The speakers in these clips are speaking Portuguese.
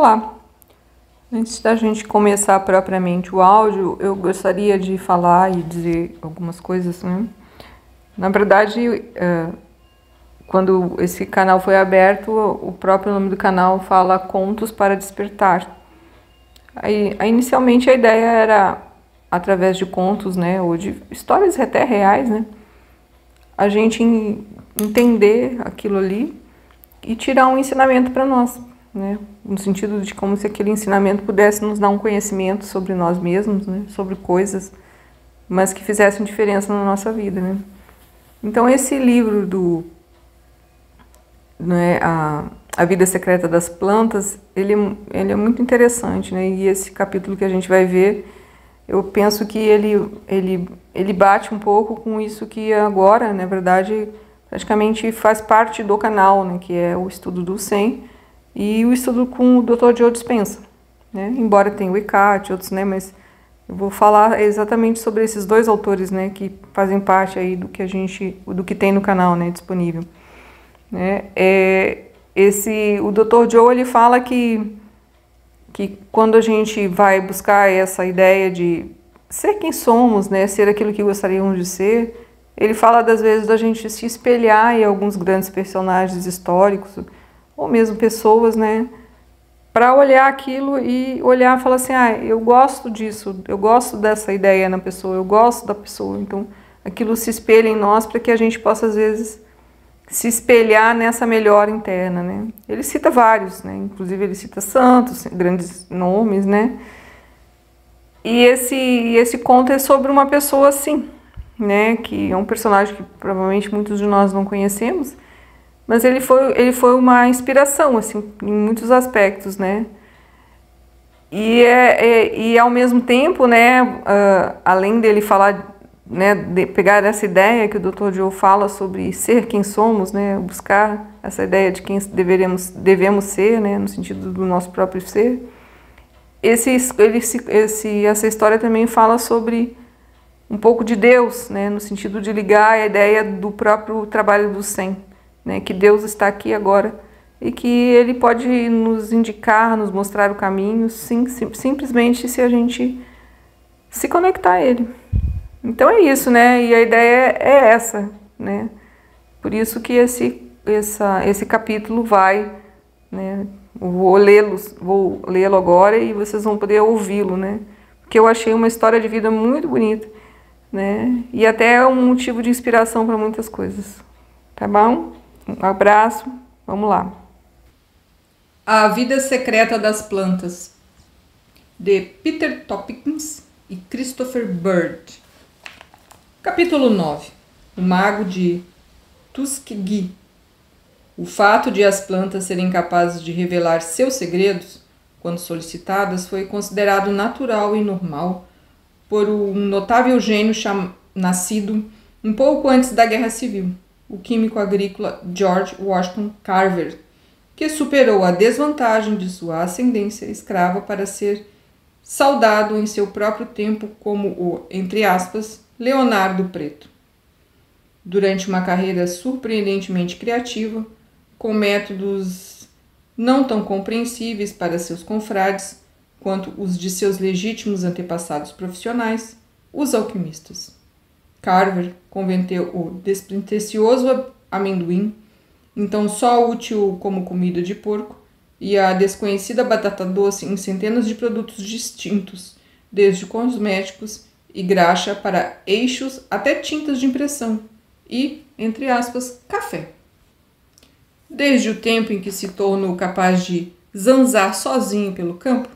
Olá! Antes da gente começar propriamente o áudio, eu gostaria de falar e dizer algumas coisas, né? Na verdade, quando esse canal foi aberto, o próprio nome do canal fala Contos para Despertar. Inicialmente a ideia era, através de contos, né, ou de histórias até reais, né, a gente entender aquilo ali e tirar um ensinamento para nós, né, no sentido de como se aquele ensinamento pudesse nos dar um conhecimento sobre nós mesmos, né, sobre coisas, mas que fizessem diferença na nossa vida, né. Então esse livro A Vida Secreta das Plantas, ele é muito interessante, né? E esse capítulo que a gente vai ver, eu penso que ele bate um pouco com isso que agora, na verdade, praticamente faz parte do canal, né? Que é o estudo do Zen e o estudo com o Dr. Joe Dispenza, né? Embora tenha o Eckhart e outros, né? Mas eu vou falar exatamente sobre esses dois autores, né? Que fazem parte aí do que tem no canal, né? Disponível. Né? O Dr. Joe, ele fala que quando a gente vai buscar essa ideia de ser quem somos, né, ser aquilo que gostaríamos de ser, ele fala das vezes da gente se espelhar em alguns grandes personagens históricos, ou mesmo pessoas, né, para olhar aquilo e olhar e falar assim, eu gosto disso, eu gosto dessa ideia na pessoa, eu gosto da pessoa, então aquilo se espelha em nós para que a gente possa, às vezes, se espelhar nessa melhora interna, né? Ele cita vários, né? Inclusive ele cita santos, grandes nomes, né? E esse conto é sobre uma pessoa assim, né? Que é um personagem que provavelmente muitos de nós não conhecemos, mas ele foi uma inspiração, assim, em muitos aspectos, né? E ao mesmo tempo, né? Além dele falar, né, de pegar essa ideia que o Dr. Joe fala sobre ser quem somos, né, buscar essa ideia de quem devemos ser, né, no sentido do nosso próprio ser. Essa história também fala sobre um pouco de Deus, né, no sentido de ligar a ideia do próprio trabalho do Zen, né, que Deus está aqui agora e que Ele pode nos indicar, nos mostrar o caminho, simplesmente se a gente se conectar a Ele. Então é isso, né? E a ideia é essa, né? Por isso que esse capítulo vai, né? Vou lê-lo agora e vocês vão poder ouvi-lo, né? Porque eu achei uma história de vida muito bonita, né? E até um motivo de inspiração para muitas coisas. Tá bom? Um abraço, vamos lá. A Vida Secreta das Plantas, de Peter Tompkins e Christopher Bird. Capítulo 9. O Mago de Tuskegee. O fato de as plantas serem capazes de revelar seus segredos, quando solicitadas, foi considerado natural e normal por um notável gênio nascido um pouco antes da Guerra Civil, o químico agrícola George Washington Carver, que superou a desvantagem de sua ascendência escrava para ser saudado em seu próprio tempo como o, entre aspas, Leonardo Preto. Durante uma carreira surpreendentemente criativa, com métodos não tão compreensíveis para seus confrades quanto os de seus legítimos antepassados profissionais, os alquimistas. Carver converteu o despretensioso amendoim, então só útil como comida de porco, e a desconhecida batata doce em centenas de produtos distintos, desde cosméticos e graxa para eixos até tintas de impressão e, entre aspas, café. Desde o tempo em que se tornou capaz de zanzar sozinho pelo campo,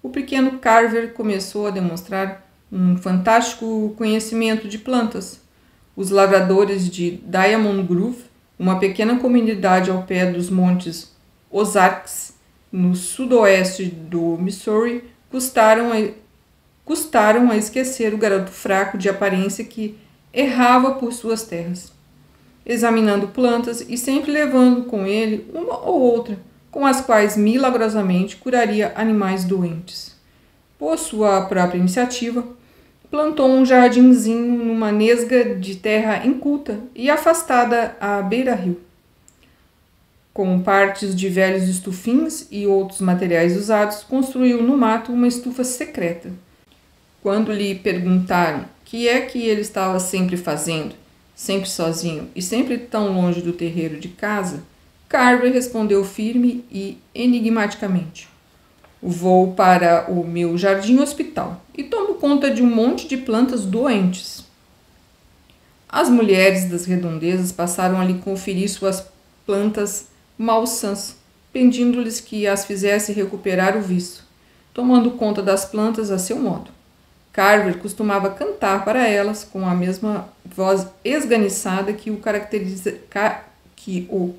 o pequeno Carver começou a demonstrar um fantástico conhecimento de plantas. Os lavradores de Diamond Grove, uma pequena comunidade ao pé dos montes Ozarks, no sudoeste do Missouri, custaram a esquecer o garoto fraco de aparência que errava por suas terras, examinando plantas e sempre levando com ele uma ou outra, com as quais milagrosamente curaria animais doentes. Por sua própria iniciativa, plantou um jardinzinho numa nesga de terra inculta e afastada à beira-rio. com partes de velhos estufins e outros materiais usados, construiu no mato uma estufa secreta. Quando lhe perguntaram que é que ele estava sempre fazendo, sempre sozinho e sempre tão longe do terreiro de casa, Carver respondeu firme e enigmaticamente: vou para o meu jardim-hospital e tomo conta de um monte de plantas doentes. As mulheres das redondezas passaram a lhe conferir suas plantas malsãs, pedindo-lhes que as fizesse recuperar o vício, tomando conta das plantas a seu modo. Carver costumava cantar para elas com a mesma voz esganiçada que o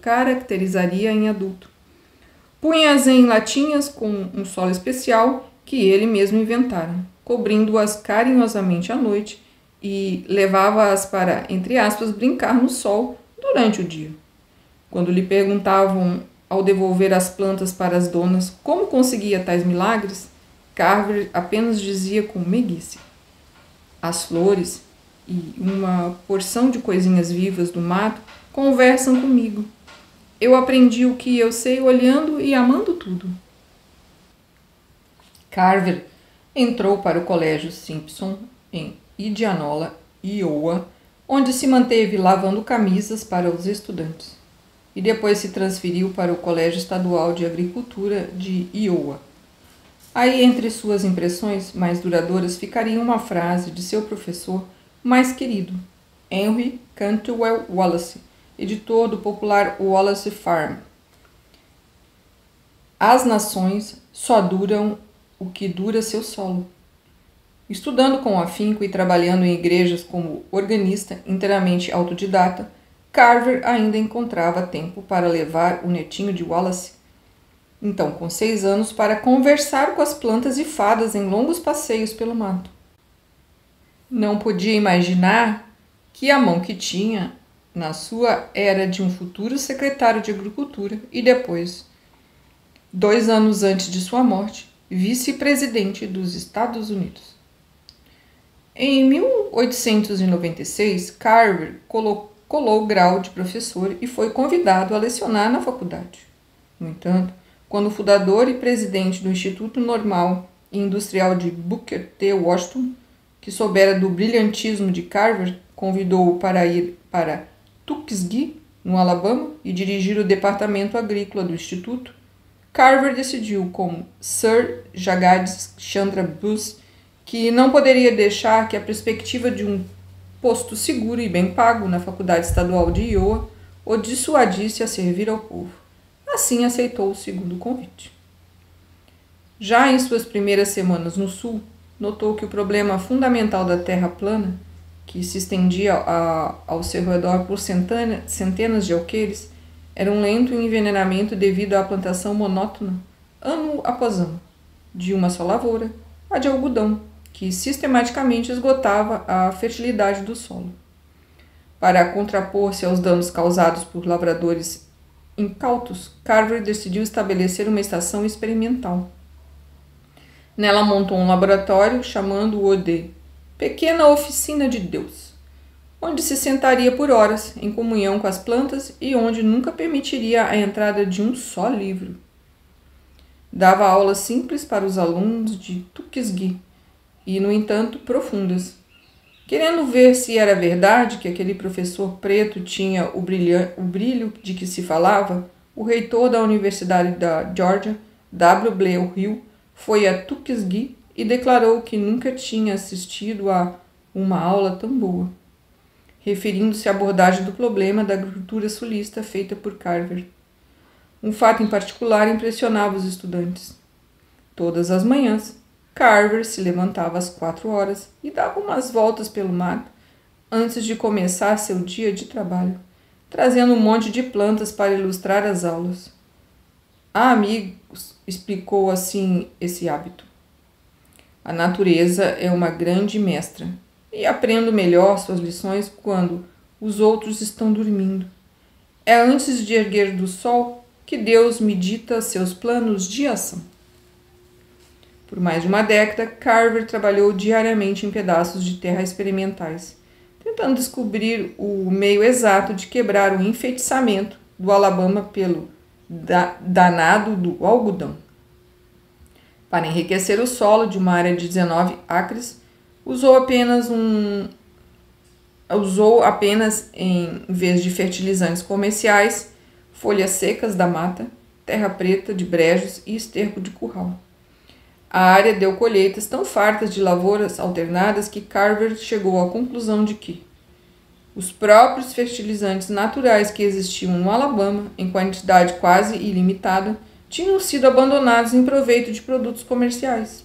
caracterizaria em adulto. Punha-as em latinhas com um solo especial que ele mesmo inventara, cobrindo-as carinhosamente à noite e levava-as para, entre aspas, brincar no sol durante o dia. Quando lhe perguntavam, ao devolver as plantas para as donas, como conseguia tais milagres, Carver apenas dizia com meiguice: as flores e uma porção de coisinhas vivas do mato conversam comigo. Eu aprendi o que eu sei olhando e amando tudo. Carver entrou para o Colégio Simpson em Indianola, Iowa, onde se manteve lavando camisas para os estudantes, e depois se transferiu para o Colégio Estadual de Agricultura de Iowa. Aí, entre suas impressões mais duradouras, ficaria uma frase de seu professor mais querido, Henry Cantwell Wallace, editor do popular Wallace Farm. As nações só duram o que dura seu solo. Estudando com afinco e trabalhando em igrejas como organista inteiramente autodidata, Carver ainda encontrava tempo para levar o netinho de Wallace, então com 6 anos, para conversar com as plantas e fadas em longos passeios pelo mato. Não podia imaginar que a mão que tinha na sua era de um futuro secretário de Agricultura e depois, 2 anos antes de sua morte, vice-presidente dos Estados Unidos. Em 1896, Carver colou o grau de professor e foi convidado a lecionar na faculdade. No entanto, quando o fundador e presidente do Instituto Normal e Industrial de Booker T. Washington, que soubera do brilhantismo de Carver, convidou-o para ir para Tuskegee, no Alabama, e dirigir o departamento agrícola do Instituto, Carver decidiu, como Sir Jagadish Chandra Bose, que não poderia deixar que a perspectiva de um posto seguro e bem pago na Faculdade Estadual de Iowa o dissuadisse a servir ao povo. Assim aceitou o segundo convite. Já em suas primeiras semanas no Sul, notou que o problema fundamental da Terra plana, que se estendia ao seu redor por centenas de alqueires, era um lento envenenamento devido à plantação monótona, ano após ano, de uma só lavoura, a de algodão, que sistematicamente esgotava a fertilidade do solo. Para contrapor-se aos danos causados por lavradores incautos, Carver decidiu estabelecer uma estação experimental. Nela montou um laboratório, chamando-o de Pequena Oficina de Deus, onde se sentaria por horas em comunhão com as plantas e onde nunca permitiria a entrada de um só livro. Dava aulas simples para os alunos de Tuskegee e, no entanto, profundas. Querendo ver se era verdade que aquele professor preto tinha o brilho de que se falava, o reitor da Universidade da Georgia, W. Blair Hill, foi a Tuskegee e declarou que nunca tinha assistido a uma aula tão boa, referindo-se à abordagem do problema da agricultura sulista feita por Carver. Um fato em particular impressionava os estudantes. Todas as manhãs, Carver se levantava às 4 horas e dava umas voltas pelo mato antes de começar seu dia de trabalho, trazendo um monte de plantas para ilustrar as aulas. Há amigos, explicou assim esse hábito. A natureza é uma grande mestra e aprendo melhor suas lições quando os outros estão dormindo. É antes de erguer do sol que Deus me dita seus planos de ação. Por mais de uma década, Carver trabalhou diariamente em pedaços de terra experimentais, tentando descobrir o meio exato de quebrar o enfeitiçamento do Alabama pelo danado do algodão. Para enriquecer o solo de uma área de 19 acres, usou apenas em vez de fertilizantes comerciais, folhas secas da mata, terra preta de brejos e esterco de curral. A área deu colheitas tão fartas de lavouras alternadas que Carver chegou à conclusão de que os próprios fertilizantes naturais que existiam no Alabama, em quantidade quase ilimitada, tinham sido abandonados em proveito de produtos comerciais.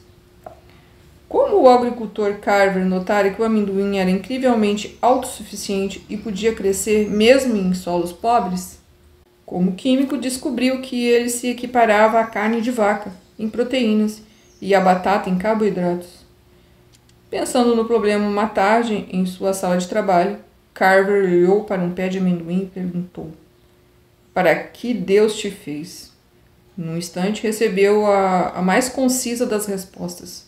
Como o agricultor Carver notara que o amendoim era incrivelmente autossuficiente e podia crescer mesmo em solos pobres, como químico descobriu que ele se equiparava à carne de vaca em proteínas e à batata em carboidratos. Pensando no problema uma tarde em sua sala de trabalho, Carver olhou para um pé de amendoim e perguntou: "Para que Deus te fez?" Num instante recebeu a mais concisa das respostas.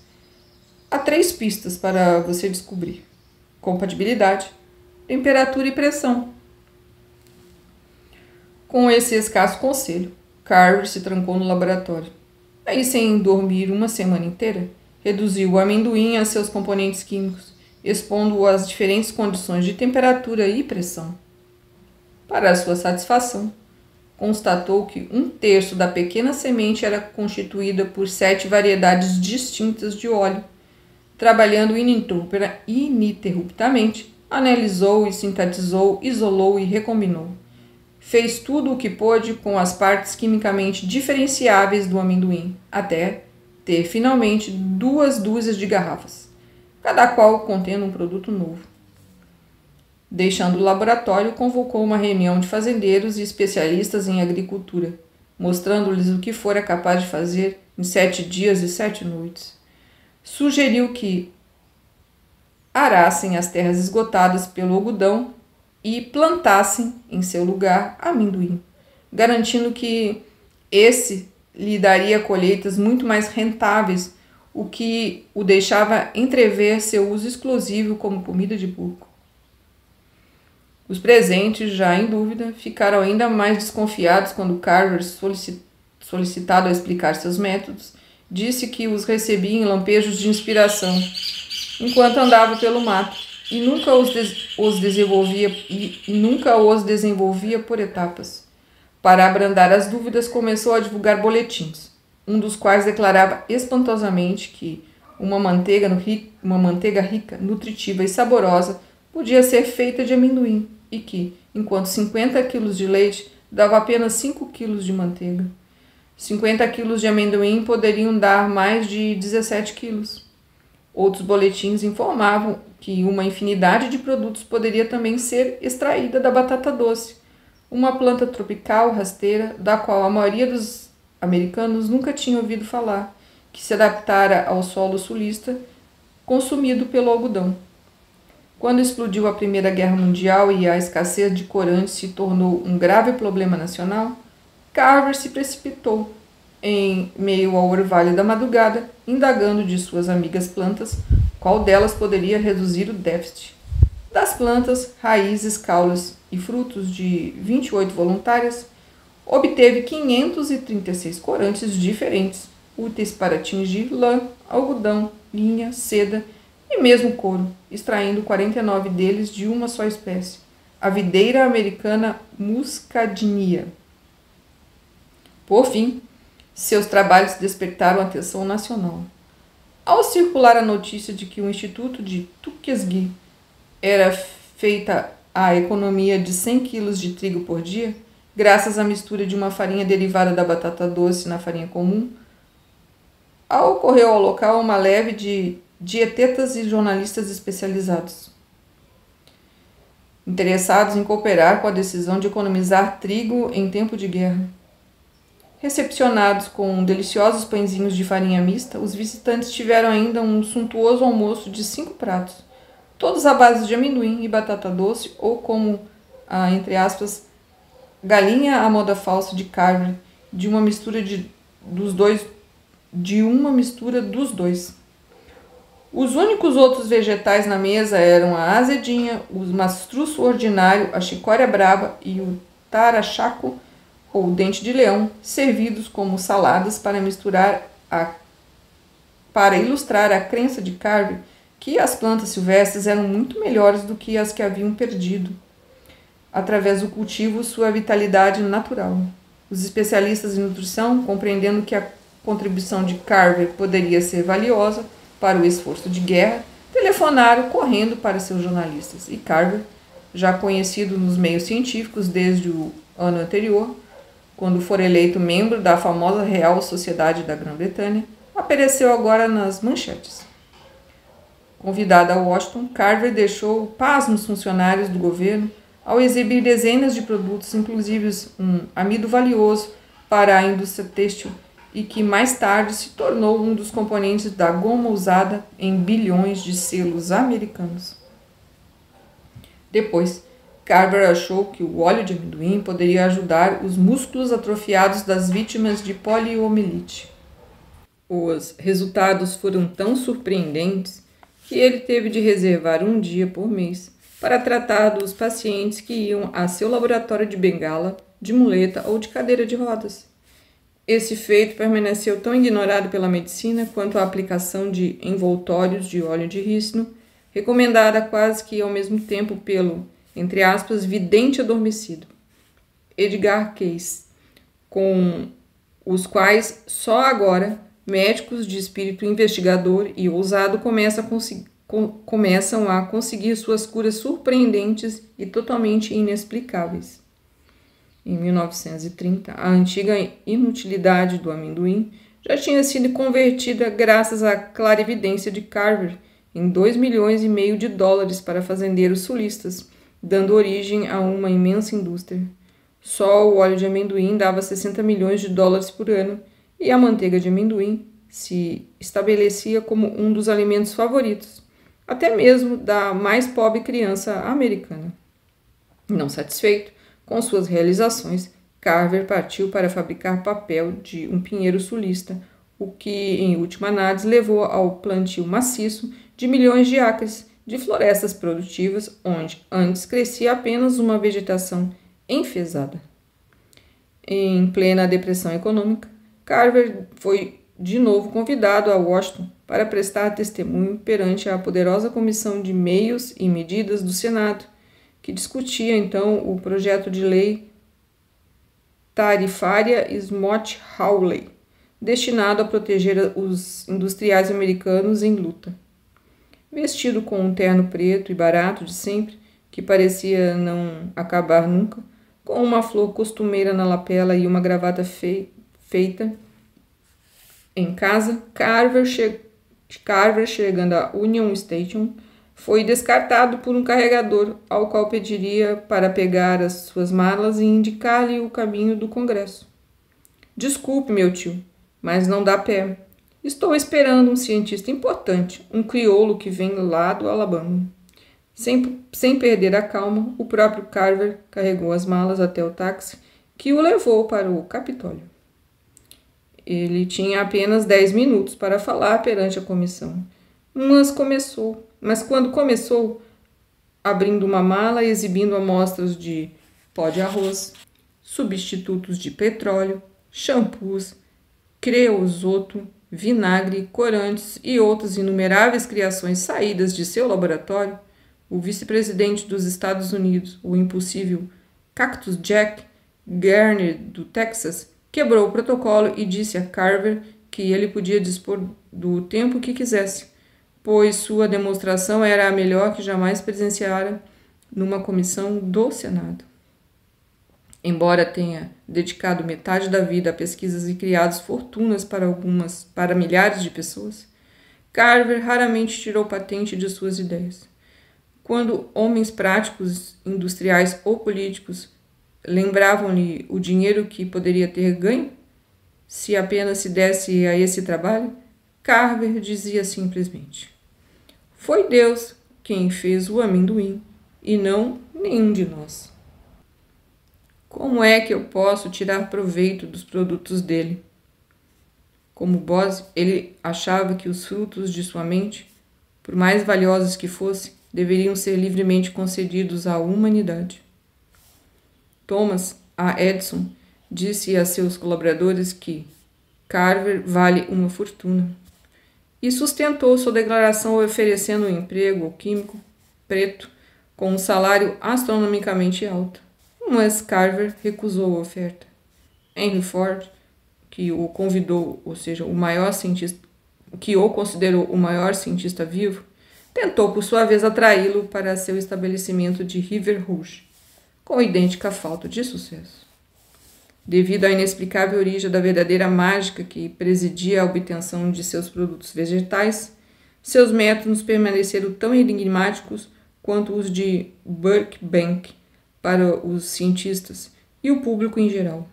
Há 3 pistas para você descobrir: compatibilidade, temperatura e pressão. Com esse escasso conselho, Carver se trancou no laboratório. Aí, sem dormir uma semana inteira, reduziu o amendoim a seus componentes químicos, expondo-o às diferentes condições de temperatura e pressão. Para sua satisfação, constatou que 1/3 da pequena semente era constituída por 7 variedades distintas de óleo. Trabalhando ininterruptamente, analisou e sintetizou, isolou e recombinou. Fez tudo o que pôde com as partes quimicamente diferenciáveis do amendoim, até ter finalmente 2 dúzias de garrafas, cada qual contendo um produto novo. Deixando o laboratório, convocou uma reunião de fazendeiros e especialistas em agricultura, mostrando-lhes o que fora capaz de fazer em 7 dias e 7 noites. Sugeriu que arassem as terras esgotadas pelo algodão e plantassem em seu lugar amendoim, garantindo que esse lhe daria colheitas muito mais rentáveis, o que o deixava entrever seu uso exclusivo como comida de porco. Os presentes, já em dúvida, ficaram ainda mais desconfiados quando Carver, solicitado a explicar seus métodos, disse que os recebia em lampejos de inspiração, enquanto andava pelo mato, e nunca os desenvolvia por etapas. Para abrandar as dúvidas, começou a divulgar boletins, um dos quais declarava espantosamente que uma manteiga rica, nutritiva e saborosa podia ser feita de amendoim e que, enquanto 50 quilos de leite dava apenas 5 quilos de manteiga, 50 quilos de amendoim poderiam dar mais de 17 quilos. Outros boletins informavam que uma infinidade de produtos poderia também ser extraída da batata doce, uma planta tropical rasteira da qual a maioria dos americanos nunca tinha ouvido falar, que se adaptara ao solo sulista consumido pelo algodão. Quando explodiu a Primeira Guerra Mundial e a escassez de corantes se tornou um grave problema nacional, Carver se precipitou, em meio ao orvalho da madrugada, indagando de suas amigas plantas qual delas poderia reduzir o déficit. Das plantas, raízes, caules e frutos de 28 voluntárias, obteve 536 corantes diferentes, úteis para tingir lã, algodão, linha, seda e mesmo couro, extraindo 49 deles de uma só espécie, a videira americana Muscadinia. Por fim, seus trabalhos despertaram a atenção nacional. Ao circular a notícia de que o Instituto de Tuskegee era feita a economia de 100 quilos de trigo por dia, graças à mistura de uma farinha derivada da batata doce na farinha comum, ocorreu ao local uma leve de dietetas e jornalistas especializados, interessados em cooperar com a decisão de economizar trigo em tempo de guerra. Recepcionados com deliciosos pãezinhos de farinha mista, os visitantes tiveram ainda um suntuoso almoço de 5 pratos, todos à base de amendoim e batata doce, ou como entre aspas, galinha à moda falsa de Carver, de uma mistura dos dois. Os únicos outros vegetais na mesa eram a azedinha, o mastruço ordinário, a chicória braba e o tarachaco ou dente de leão, servidos como saladas para ilustrar a crença de Carver que as plantas silvestres eram muito melhores do que as que haviam perdido, através do cultivo, sua vitalidade natural. Os especialistas em nutrição, compreendendo que a contribuição de Carver poderia ser valiosa para o esforço de guerra, telefonaram correndo para seus jornalistas. E Carver, já conhecido nos meios científicos desde o ano anterior, quando for eleito membro da famosa Real Sociedade da Grã-Bretanha, apareceu agora nas manchetes. Convidado a Washington, Carver deixou pasmos funcionários do governo ao exibir dezenas de produtos, inclusive um amido valioso para a indústria têxtil e que mais tarde se tornou um dos componentes da goma usada em bilhões de selos americanos. Depois, Carver achou que o óleo de amendoim poderia ajudar os músculos atrofiados das vítimas de poliomielite. Os resultados foram tão surpreendentes que ele teve de reservar um dia por mês para tratar dos pacientes que iam a seu laboratório de bengala, de muleta ou de cadeira de rodas. Esse feito permaneceu tão ignorado pela medicina quanto a aplicação de envoltórios de óleo de rícino, recomendada quase que ao mesmo tempo pelo, entre aspas, vidente adormecido, Edgar Cayce, com os quais só agora médicos de espírito investigador e ousado começam a conseguir suas curas surpreendentes e totalmente inexplicáveis. Em 1930, a antiga inutilidade do amendoim já tinha sido convertida graças à clarividência de Carver em $2,5 milhões para fazendeiros sulistas, dando origem a uma imensa indústria. Só o óleo de amendoim dava $60 milhões por ano e a manteiga de amendoim se estabelecia como um dos alimentos favoritos, até mesmo da mais pobre criança americana. Não satisfeito com suas realizações, Carver partiu para fabricar papel de um pinheiro sulista, o que, em última análise, levou ao plantio maciço de milhões de acres de florestas produtivas, onde antes crescia apenas uma vegetação enfezada. Em plena depressão econômica, Carver foi de novo convidado a Washington para prestar testemunho perante a poderosa Comissão de Meios e Medidas do Senado, que discutia então o projeto de lei tarifária Smoot-Hawley, destinado a proteger os industriais americanos em luta. Vestido com um terno preto e barato de sempre, que parecia não acabar nunca, com uma flor costumeira na lapela e uma gravata feita em casa, Carver, chegando à Union Station, foi descartado por um carregador, ao qual pediria para pegar as suas malas e indicar-lhe o caminho do Congresso. Desculpe, meu tio, mas não dá pé. Estou esperando um cientista importante, um crioulo que vem lá do Alabama. Sem perder a calma, o próprio Carver carregou as malas até o táxi que o levou para o Capitólio. Ele tinha apenas 10 minutos para falar perante a comissão. Mas quando começou, abrindo uma mala e exibindo amostras de pó de arroz, substitutos de petróleo, shampoos, creosoto, vinagre, corantes e outras inumeráveis criações saídas de seu laboratório, o vice-presidente dos Estados Unidos, o impossível Cactus Jack Garner do Texas, quebrou o protocolo e disse a Carver que ele podia dispor do tempo que quisesse, pois sua demonstração era a melhor que jamais presenciara numa comissão do Senado. Embora tenha dedicado metade da vida a pesquisas e criado fortunas para milhares de pessoas, Carver raramente tirou patente de suas ideias. Quando homens práticos, industriais ou políticos lembravam-lhe o dinheiro que poderia ter ganho se apenas se desse a esse trabalho, Carver dizia simplesmente: foi Deus quem fez o amendoim e não nenhum de nós. Como é que eu posso tirar proveito dos produtos dele? Como Bose, ele achava que os frutos de sua mente, por mais valiosos que fossem, deveriam ser livremente concedidos à humanidade. Thomas A. Edison disse a seus colaboradores que Carver vale uma fortuna e sustentou sua declaração oferecendo um emprego ao químico preto com um salário astronomicamente alto. Mas Carver recusou a oferta. Henry Ford, que o convidou, ou seja, o maior cientista, que o considerou o maior cientista vivo, tentou por sua vez atraí-lo para seu estabelecimento de River Rouge, com idêntica falta de sucesso. Devido à inexplicável origem da verdadeira mágica que presidia a obtenção de seus produtos vegetais, seus métodos permaneceram tão enigmáticos quanto os de Burbank para os cientistas e o público em geral.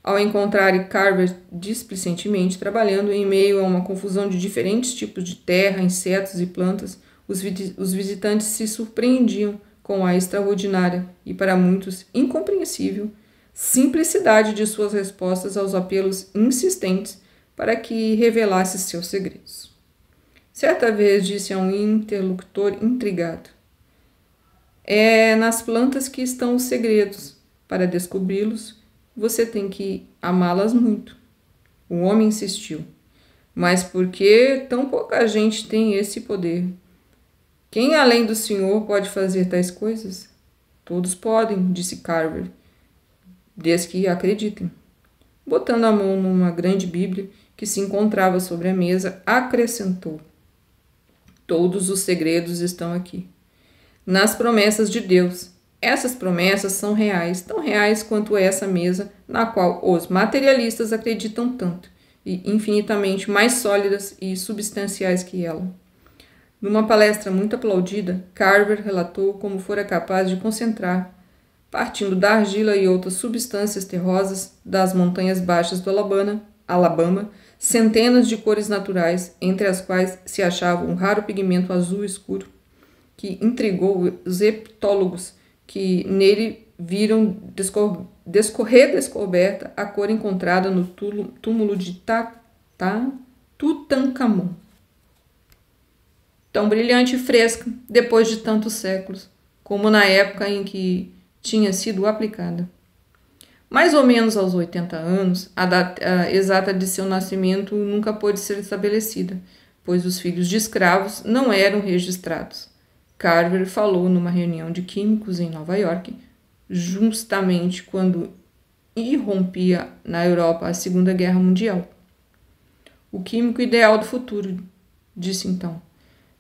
Ao encontrar Carver displicentemente trabalhando em meio a uma confusão de diferentes tipos de terra, insetos e plantas, os visitantes se surpreendiam com a extraordinária e, para muitos, incompreensível simplicidade de suas respostas aos apelos insistentes para que revelasse seus segredos. Certa vez disse a um interlocutor intrigado: "É nas plantas que estão os segredos. Para descobri-los, você tem que amá-las muito." O homem insistiu: "Mas por que tão pouca gente tem esse poder? Quem além do senhor pode fazer tais coisas?" "Todos podem", disse Carver, "desde que acreditem." Botando a mão numa grande Bíblia que se encontrava sobre a mesa, acrescentou: "Todos os segredos estão aqui, nas promessas de Deus. Essas promessas são reais, tão reais quanto essa mesa na qual os materialistas acreditam tanto, e infinitamente mais sólidas e substanciais que ela." Numa palestra muito aplaudida, Carver relatou como fora capaz de concentrar, partindo da argila e outras substâncias terrosas das montanhas baixas do Alabama, centenas de cores naturais, entre as quais se achava um raro pigmento azul escuro, que intrigou os egiptólogos, que nele viram descoberta a cor encontrada no túmulo de Tutancâmon, tão brilhante e fresca, depois de tantos séculos, como na época em que tinha sido aplicada. Mais ou menos aos 80 anos, a data exata de seu nascimento nunca pôde ser estabelecida, pois os filhos de escravos não eram registrados. Carver falou numa reunião de químicos em Nova York, justamente quando irrompia na Europa a Segunda Guerra Mundial. "O químico ideal do futuro", disse então,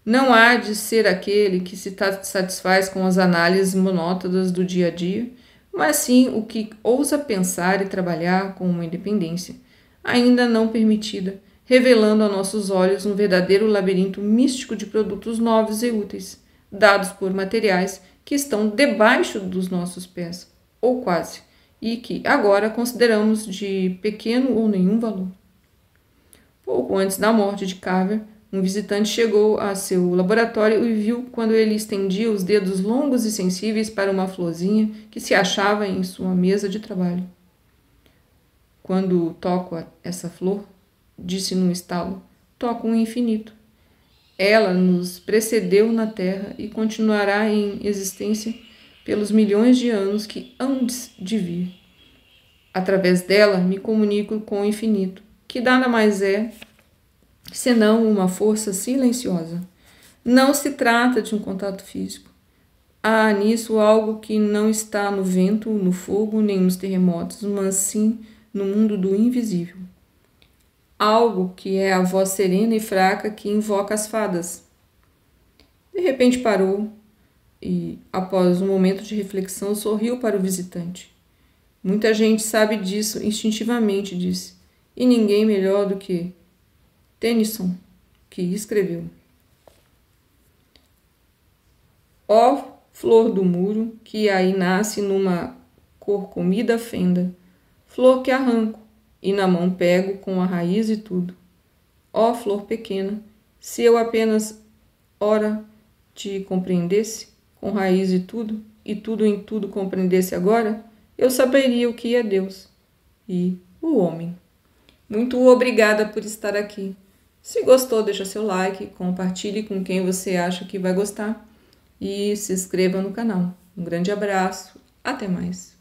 "não há de ser aquele que se satisfaz com as análises monótonas do dia a dia, mas sim o que ousa pensar e trabalhar com uma independência ainda não permitida, revelando a nossos olhos um verdadeiro labirinto místico de produtos novos e úteis, dados por materiais que estão debaixo dos nossos pés, ou quase, e que agora consideramos de pequeno ou nenhum valor." Pouco antes da morte de Carver, um visitante chegou a seu laboratório e viu quando ele estendia os dedos longos e sensíveis para uma florzinha que se achava em sua mesa de trabalho. "Quando toco essa flor", disse num estalo, "toco um infinito. Ela nos precedeu na Terra e continuará em existência pelos milhões de anos que hão de vir. Através dela me comunico com o infinito, que nada mais é senão uma força silenciosa. Não se trata de um contato físico. Há nisso algo que não está no vento, no fogo, nem nos terremotos, mas sim no mundo do invisível. Algo que é a voz serena e fraca que invoca as fadas." De repente parou e, após um momento de reflexão, sorriu para o visitante. "Muita gente sabe disso instintivamente", disse, "e ninguém melhor do que Tennyson, que escreveu: ó flor do muro, que aí nasce numa corcomida fenda, flor que arranco, e na mão pego com a raiz e tudo. Ó flor pequena, se eu apenas, ora, te compreendesse, com raiz e tudo em tudo compreendesse agora, eu saberia o que é Deus e o homem." Muito obrigada por estar aqui. Se gostou, deixa seu like, compartilhe com quem você acha que vai gostar e se inscreva no canal. Um grande abraço, até mais.